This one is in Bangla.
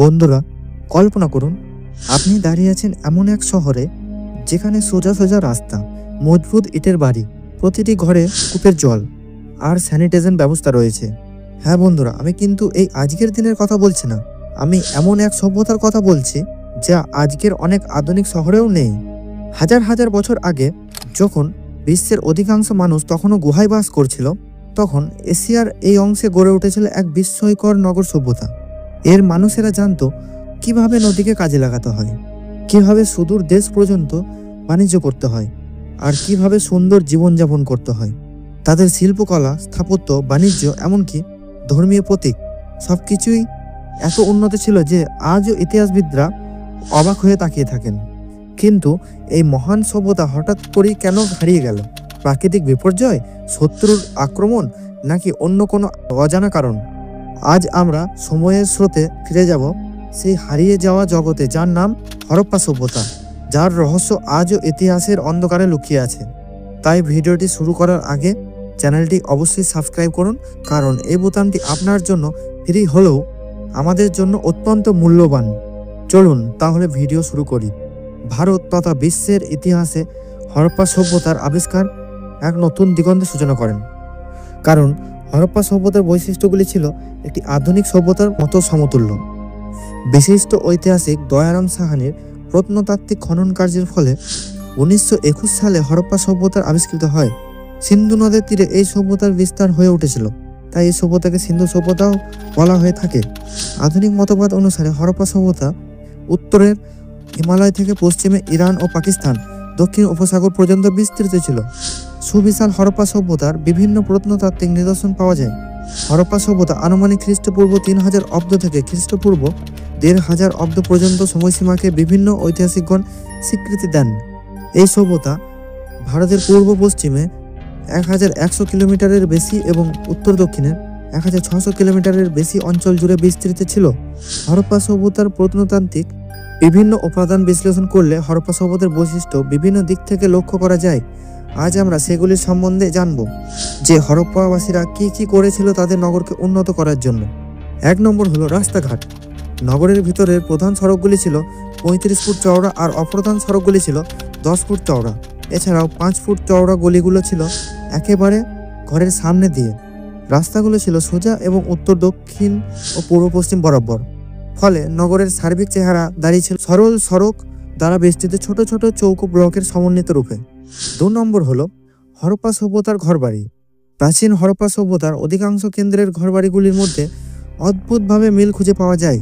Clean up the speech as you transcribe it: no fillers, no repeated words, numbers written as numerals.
বন্ধুরা, কল্পনা করুন আপনি দাঁড়িয়ে আছেন এমন এক শহরে যেখানে সোজা সোজা রাস্তা, মজবুত ইটের বাড়ি, প্রতিটি ঘরে কূপের জল আর স্যানিটেশন ব্যবস্থা রয়েছে। হ্যাঁ বন্ধুরা, আমি কিন্তু এই আজকের দিনের কথা বলছি না, আমি এমন এক সভ্যতার কথা বলছি যা আজকের অনেক আধুনিক শহরেও নেই। হাজার হাজার বছর আগে যখন বিশ্বের অধিকাংশ মানুষ তখনও গুহায় বাস করছিল, তখন এশিয়ার এই অংশে গড়ে উঠেছিল এক বিস্ময়কর নগর সভ্যতা। এর মানুষেরা জানতো কিভাবে নদীকে কাজে লাগাতে হয়, কিভাবে সুদূর দেশ পর্যন্ত বাণিজ্য করতে হয়, আর কিভাবে সুন্দর জীবনযাপন করতে হয়। তাদের শিল্পকলা, স্থাপত্য, বাণিজ্য, এমনকি ধর্মীয় প্রতীক সবকিছুই এত উন্নত ছিল যে আজও ইতিহাসবিদরা অবাক হয়ে তাকিয়ে থাকেন। কিন্তু এই মহান সভ্যতা হঠাৎ করেই কেন হারিয়ে গেল? প্রাকৃতিক বিপর্যয়, শত্রুর আক্রমণ, নাকি অন্য কোনো অজানা কারণ? আজ আমরা সময়ের স্রোতে ফিরে যাব সেই হারিয়ে যাওয়া জগতে যার নাম হরপ্পা সভ্যতা, যার রহস্য আজও ইতিহাসের অন্ধকারে লুকিয়ে আছে। তাই ভিডিওটি শুরু করার আগে চ্যানেলটি অবশ্যই সাবস্ক্রাইব করুন, কারণ এই বোতামটি আপনার জন্য ফ্রি হলেও আমাদের জন্য অত্যন্ত মূল্যবান। চলুন তাহলে ভিডিও শুরু করি। ভারত তথা বিশ্বের ইতিহাসে হরপ্পা সভ্যতার আবিষ্কার এক নতুন দিগন্তের সূচনা করেন। কারণ হরপ্পা সভ্যতার বৈশিষ্ট্যগুলি ছিল একটি আধুনিক সভ্যতার মতো সমতুল্য। বিশিষ্ট ঐতিহাসিক দয়ারাম সাহানির প্রত্নতাত্ত্বিক খনন কার্যের ফলে 1921 সালে হরপ্পা সভ্যতার আবিষ্কৃত হয়। সিন্ধু নদের তীরে এই সভ্যতার বিস্তার হয়ে উঠেছিল, তাই এই সভ্যতাকে সিন্ধু সভ্যতাও বলা হয়ে থাকে। আধুনিক মতবাদ অনুসারে হরপ্পা সভ্যতা উত্তরের হিমালয় থেকে পশ্চিমে ইরান ও পাকিস্তান, দক্ষিণ উপসাগর পর্যন্ত বিস্তৃত ছিল। সুবিশাল হরপ্পা সভ্যতার বিভিন্ন প্রত্নতাত্ত্বিক নিদর্শন পাওয়া যায়। হরপ্পা সভ্যতা আনুমানিক খ্রিস্টপূর্ব 3000 অব্দ থেকে খ্রিস্টপূর্ব 1500 অব্দ পর্যন্ত সময়সীমাকে বিভিন্ন ঐতিহাসিকগণ স্বীকৃতি দেন। এই সভ্যতা ভারতের পূর্ব পশ্চিমে 1100 কিলোমিটারের বেশি এবং উত্তর দক্ষিণে 1600 কিলোমিটারের বেশি অঞ্চল জুড়ে বিস্তৃত ছিল। হরপ্পা সভ্যতার প্রত্নতাত্ত্বিক বিভিন্ন উপাদান বিশ্লেষণ করলে হরপ্পা সভ্যতার বৈশিষ্ট্য বিভিন্ন দিক থেকে লক্ষ্য করা যায়। আজ আমরা সেগুলির সম্বন্ধে জানব যে হরপ্পাবাসীরা কি কি করেছিল তাদের নগরকে উন্নত করার জন্য। 1 নম্বর হলো রাস্তাঘাট। নগরের ভিতরের প্রধান সড়কগুলি ছিল 35 ফুট চওড়া আর অপ্রধান সড়কগুলি ছিল 10 ফুট চওড়া। এছাড়াও 5 ফুট চওড়া গলিগুলো ছিল একেবারে ঘরের সামনে দিয়ে। রাস্তাগুলো ছিল সোজা এবং উত্তর, দক্ষিণ ও পূর্ব পশ্চিম বরাবর। ফলে নগরের সার্বিক চেহারা দাঁড়িয়েছিল সরল সড়ক দ্বারা বেষ্টিত ছোট ছোট চৌকো ব্লকের সমন্বিত রূপে। 2 নম্বর হলো হরপ্পা সভ্যতার ঘরবাড়ি। প্রাচীন হরপ্পা সভ্যতার অধিকাংশ কেন্দ্রের ঘরবাড়িগুলির মধ্যে অদ্ভুতভাবে মিল খুঁজে পাওয়া যায়।